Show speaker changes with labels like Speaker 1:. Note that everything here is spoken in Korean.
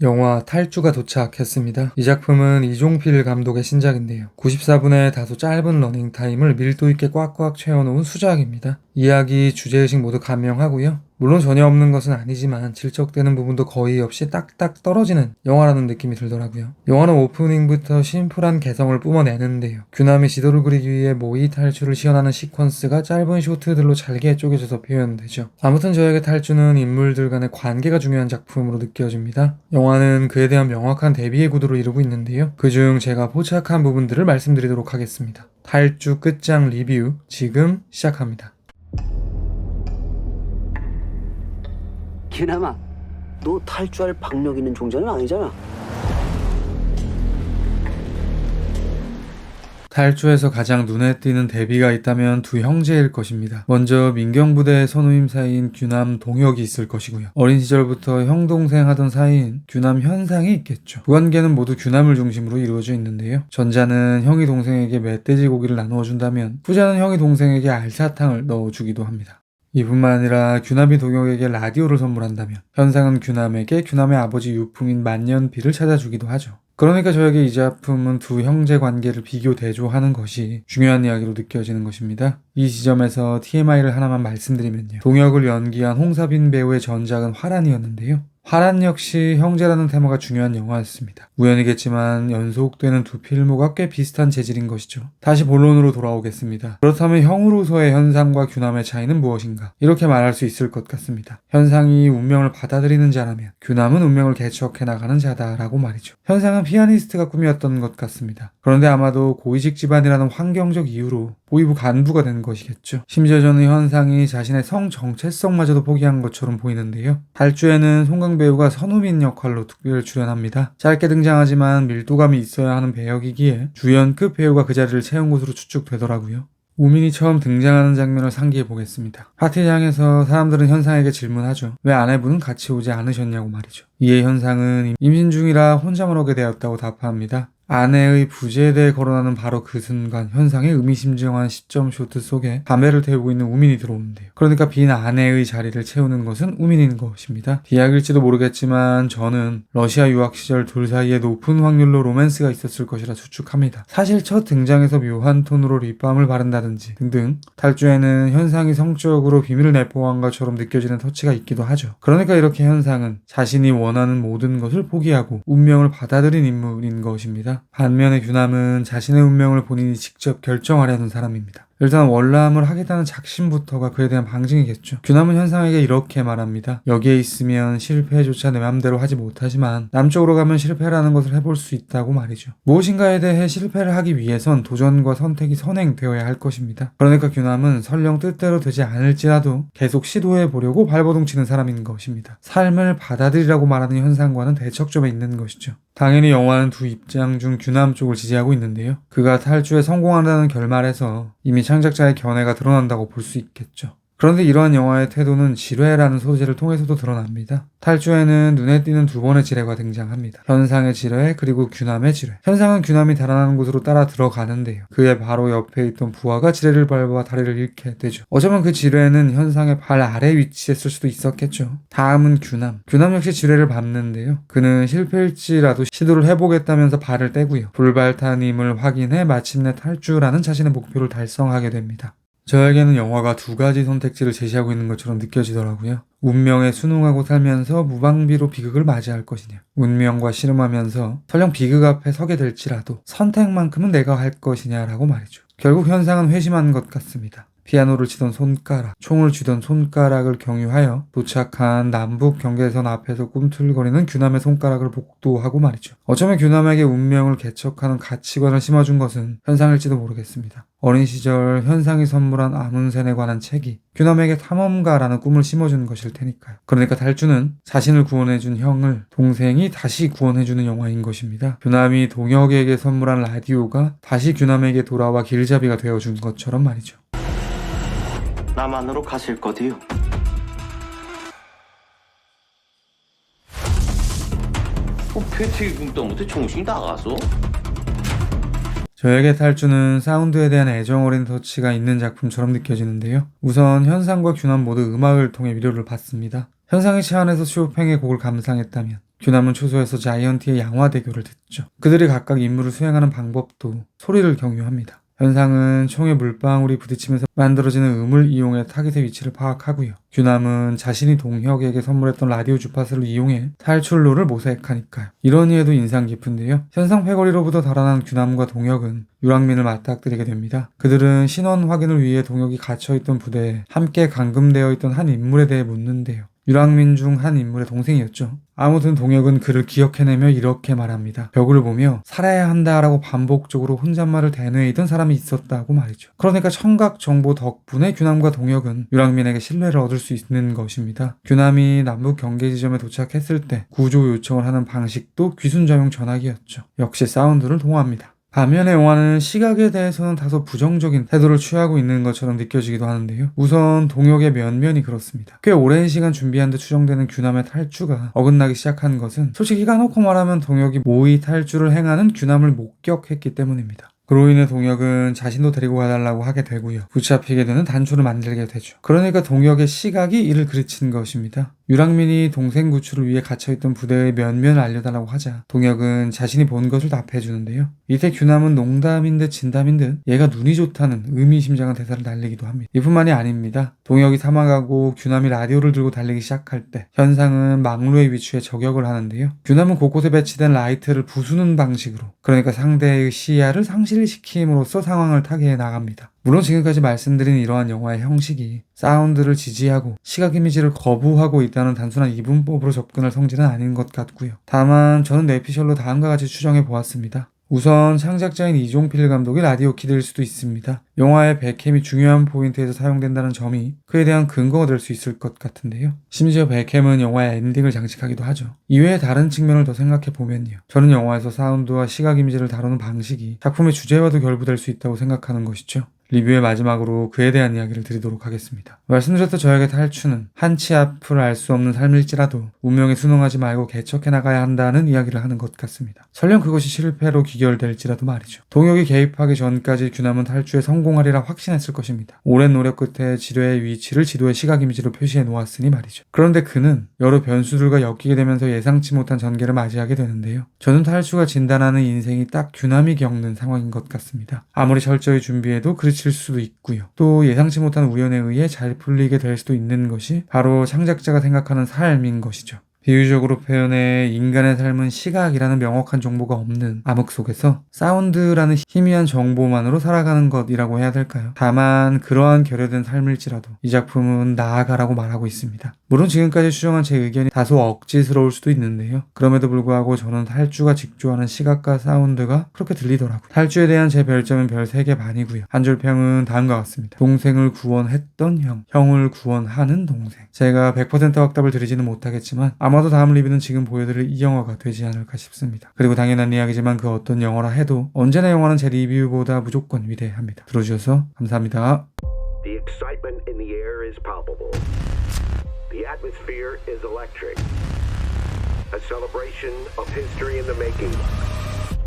Speaker 1: 영화 탈주가 도착했습니다. 이 작품은 이종필 감독의 신작인데요. 94분의 다소 짧은 러닝타임을 밀도 있게 꽉꽉 채워놓은 수작입니다. 이야기, 주제의식 모두 감명하고요. 물론 전혀 없는 것은 아니지만 질적되는 부분도 거의 없이 딱딱 떨어지는 영화라는 느낌이 들더라고요. 영화는 오프닝부터 심플한 개성을 뿜어내는데요. 규남이 지도를 그리기 위해 모의 탈출을 시연하는 시퀀스가 짧은 쇼트들로 잘게 쪼개져서 표현되죠. 아무튼 저에게 탈주는 인물들 간의 관계가 중요한 작품으로 느껴집니다. 영화는 그에 대한 명확한 대비의 구도를 이루고 있는데요. 그중 제가 포착한 부분들을 말씀드리도록 하겠습니다. 탈주 끝장 리뷰 지금 시작합니다.
Speaker 2: 기남아, 너 탈주할 박력 있는 종자는 아니잖아.
Speaker 1: 탈주에서 가장 눈에 띄는 대비가 있다면 두 형제일 것입니다. 먼저 민경부대의 선후임 사이인 규남 동혁이 있을 것이고요. 어린 시절부터 형 동생 하던 사이인 규남 현상이 있겠죠. 두 관계는 모두 규남을 중심으로 이루어져 있는데요. 전자는 형이 동생에게 멧돼지 고기를 나누어 준다면 후자는 형이 동생에게 알사탕을 넣어주기도 합니다. 이뿐만 아니라 규남이 동혁에게 라디오를 선물한다면 현상은 규남에게 규남의 아버지 유품인 만년비를 찾아주기도 하죠. 그러니까 저에게 이 작품은 두 형제 관계를 비교 대조하는 것이 중요한 이야기로 느껴지는 것입니다. 이 지점에서 TMI를 하나만 말씀드리면요. 동혁을 연기한 홍사빈 배우의 전작은 화란이었는데요. 화란 역시 형제라는 테마가 중요한 영화였습니다. 우연이겠지만 연속되는 두 필모가 꽤 비슷한 재질인 것이죠. 다시 본론으로 돌아오겠습니다. 그렇다면 형으로서의 현상과 규남의 차이는 무엇인가? 이렇게 말할 수 있을 것 같습니다. 현상이 운명을 받아들이는 자라면 규남은 운명을 개척해 나가는 자다라고 말이죠. 현상은 피아니스트가 꿈이었던 것 같습니다. 그런데 아마도 고위직 집안이라는 환경적 이유로 보위부 간부가 된 것이겠죠. 심지어 저는 현상이 자신의 성 정체성마저도 포기한 것처럼 보이는데요. 탈주에는 송강 배우가 선우민 역할로 특별 출연합니다. 짧게 등장하지만 밀도감이 있어야 하는 배역이기에 주연급 배우가 그 자리를 채운 것으로 추측되더라고요. 우민이 처음 등장하는 장면을 상기해 보겠습니다. 파티장에서 사람들은 현상에게 질문하죠. 왜 아내분은 같이 오지 않으셨냐고 말이죠. 이에 현상은 임신 중이라 혼자만 오게 되었다고 답합니다. 아내의 부재에 대해 거론하는 바로 그 순간 현상의 의미심장한 시점 쇼트 속에 담배를 태우고 있는 우민이 들어오는데요. 그러니까 빈 아내의 자리를 채우는 것은 우민인 것입니다. 비약일지도 모르겠지만 저는 러시아 유학 시절 둘 사이에 높은 확률로 로맨스가 있었을 것이라 추측합니다. 사실 첫 등장에서 묘한 톤으로 립밤을 바른다든지 등등 탈주에는 현상이 성적으로 비밀을 내포한 것처럼 느껴지는 터치가 있기도 하죠. 그러니까 이렇게 현상은 자신이 원하는 모든 것을 포기하고 운명을 받아들인 인물인 것입니다. 반면에 규남은 자신의 운명을 본인이 직접 결정하려는 사람입니다. 일단 월남을 하겠다는 작심부터가 그에 대한 방증이겠죠. 규남은 현상에게 이렇게 말합니다. 여기에 있으면 실패조차 내 맘대로 하지 못하지만 남쪽으로 가면 실패라는 것을 해볼 수 있다고 말이죠. 무엇인가에 대해 실패를 하기 위해선 도전과 선택이 선행되어야 할 것입니다. 그러니까 규남은 설령 뜻대로 되지 않을지라도 계속 시도해보려고 발버둥치는 사람인 것입니다. 삶을 받아들이라고 말하는 현상과는 대척점에 있는 것이죠. 당연히 영화는 두 입장 중 규남 쪽을 지지하고 있는데요. 그가 탈주에 성공한다는 결말에서 이미 창작자의 견해가 드러난다고 볼 수 있겠죠. 그런데 이러한 영화의 태도는 지뢰라는 소재를 통해서도 드러납니다. 탈주에는 눈에 띄는 두 번의 지뢰가 등장합니다. 현상의 지뢰 그리고 규남의 지뢰. 현상은 규남이 달아나는 곳으로 따라 들어가는데요. 그의 바로 옆에 있던 부하가 지뢰를 밟아 다리를 잃게 되죠. 어쩌면 그 지뢰는 현상의 발 아래 위치했을 수도 있었겠죠. 다음은 규남. 규남 역시 지뢰를 밟는데요. 그는 실패일지라도 시도를 해보겠다면서 발을 떼고요. 불발탄임을 확인해 마침내 탈주라는 자신의 목표를 달성하게 됩니다. 저에게는 영화가 두 가지 선택지를 제시하고 있는 것처럼 느껴지더라고요. 운명에 순응하고 살면서 무방비로 비극을 맞이할 것이냐, 운명과 씨름하면서 설령 비극 앞에 서게 될지라도 선택만큼은 내가 할 것이냐라고 말이죠. 결국 현상은 회심한 것 같습니다. 피아노를 치던 손가락, 총을 쥐던 손가락을 경유하여 도착한 남북 경계선 앞에서 꿈틀거리는 규남의 손가락을 복도하고 말이죠. 어쩌면 규남에게 운명을 개척하는 가치관을 심어준 것은 현상일지도 모르겠습니다. 어린 시절 현상이 선물한 아문센에 관한 책이 규남에게 탐험가라는 꿈을 심어준 것일 테니까요. 그러니까 탈주는 자신을 구원해준 형을 동생이 다시 구원해주는 영화인 것입니다. 규남이 동혁에게 선물한 라디오가 다시 규남에게 돌아와 길잡이가 되어준 것처럼 말이죠.
Speaker 3: 남한으로 가실 거디요. 패티기 굶떠부터 정신이 나가서?
Speaker 1: 저에게 탈주는 사운드에 대한 애정 어린 터치가 있는 작품처럼 느껴지는데요. 우선 현상과 규남 모두 음악을 통해 위로를 받습니다. 현상의 차 안에서 쇼팽의 곡을 감상했다면 규남은 초소에서 자이언티의 양화 대교를 듣죠. 그들이 각각 임무를 수행하는 방법도 소리를 경유합니다. 현상은 총의 물방울이 부딪히면서 만들어지는 음을 이용해 타깃의 위치를 파악하고요. 규남은 자신이 동혁에게 선물했던 라디오 주파수를 이용해 탈출로를 모색하니까요. 이런 이해도 인상 깊은데요. 현상 패거리로부터 달아난 규남과 동혁은 유랑민을 맞닥뜨리게 됩니다. 그들은 신원 확인을 위해 동혁이 갇혀있던 부대에 함께 감금되어 있던 한 인물에 대해 묻는데요. 유랑민 중 한 인물의 동생이었죠. 아무튼 동혁은 그를 기억해내며 이렇게 말합니다. 벽을 보며 살아야 한다라고 반복적으로 혼잣말을 대뇌이던 사람이 있었다고 말이죠. 그러니까 청각 정보 덕분에 규남과 동혁은 유랑민에게 신뢰를 얻을 수 있는 것입니다. 규남이 남북 경계 지점에 도착했을 때 구조 요청을 하는 방식도 귀순자용 전화기였죠. 역시 사운드를 통합니다. 반면에 영화는 시각에 대해서는 다소 부정적인 태도를 취하고 있는 것처럼 느껴지기도 하는데요. 우선 동혁의 면면이 그렇습니다. 꽤 오랜 시간 준비한 듯 추정되는 규남의 탈주가 어긋나기 시작한 것은 솔직히 까놓고 말하면 동혁이 모의 탈주를 행하는 규남을 목격했기 때문입니다. 그로 인해 동혁은 자신도 데리고 가달라고 하게 되고요. 붙잡히게 되는 단초를 만들게 되죠. 그러니까 동혁의 시각이 이를 그르친 것입니다. 유랑민이 동생 구출을 위해 갇혀있던 부대의 면면을 알려달라고 하자 동혁은 자신이 본 것을 답해주는데요. 이때 규남은 농담인 듯 진담인 듯 얘가 눈이 좋다는 의미심장한 대사를 날리기도 합니다. 이뿐만이 아닙니다. 동혁이 사망하고 규남이 라디오를 들고 달리기 시작할 때 현상은 망루의 위치에 저격을 하는데요. 규남은 곳곳에 배치된 라이트를 부수는 방식으로, 그러니까 상대의 시야를 상실시킴으로써 상황을 타개해 나갑니다. 물론 지금까지 말씀드린 이러한 영화의 형식이 사운드를 지지하고 시각 이미지를 거부하고 있다는 단순한 이분법으로 접근할 성질은 아닌 것 같고요. 다만 저는 뇌피셜로 다음과 같이 추정해 보았습니다. 우선 창작자인 이종필 감독이 라디오 키드일 수도 있습니다. 영화의 백캠이 중요한 포인트에서 사용된다는 점이 그에 대한 근거가 될 수 있을 것 같은데요. 심지어 백캠은 영화의 엔딩을 장식하기도 하죠. 이외의 다른 측면을 더 생각해보면요. 저는 영화에서 사운드와 시각 이미지를 다루는 방식이 작품의 주제와도 결부될 수 있다고 생각하는 것이죠. 리뷰의 마지막으로 그에 대한 이야기를 드리도록 하겠습니다. 말씀드렸던 저에게 탈주는 한치 앞을 알 수 없는 삶일지라도 운명에 순응하지 말고 개척해 나가야 한다는 이야기를 하는 것 같습니다. 설령 그것이 실패로 귀결될지라도 말이죠. 동혁이 개입하기 전까지 규남은 탈주에 성공하리라 확신했을 것입니다. 오랜 노력 끝에 지뢰의 위치를 지도에 시각 이미지로 표시해 놓았으니 말이죠. 그런데 그는 여러 변수들과 엮이게 되면서 예상치 못한 전개를 맞이하게 되는데요. 저는 탈주가 진단하는 인생이 딱 규남이 겪는 상황인 것 같습니다. 아무리 철저히 준비해도 그르칠 수도 있고요. 또 예상치 못한 우연에 의해 잘 풀리게 될 수도 있는 것이 바로 창작자가 생각하는 삶인 것이죠. 비유적으로 표현해 인간의 삶은 시각이라는 명확한 정보가 없는 암흑 속에서 사운드라는 희미한 정보만으로 살아가는 것이라고 해야 될까요? 다만 그러한 결여된 삶일지라도 이 작품은 나아가라고 말하고 있습니다. 물론 지금까지 추정한 제 의견이 다소 억지스러울 수도 있는데요. 그럼에도 불구하고 저는 탈주가 직조하는 시각과 사운드가 그렇게 들리더라고요. 탈주에 대한 제 별점은 별 3개 반이고요. 한 줄 평은 다음과 같습니다. 동생을 구원했던 형, 형을 구원하는 동생. 제가 100% 확답을 드리지는 못하겠지만 아마도 다음 리뷰는 지금 보여드릴 이 영화가 되지 않을까 싶습니다. 그리고 당연한 이야기지만 그 어떤 영화라 해도 언제나 영화는 제 리뷰보다 무조건 위대합니다. 들어주셔서 감사합니다.
Speaker 4: The excitement in the air is palpable. The atmosphere is electric. A celebration of history in the making.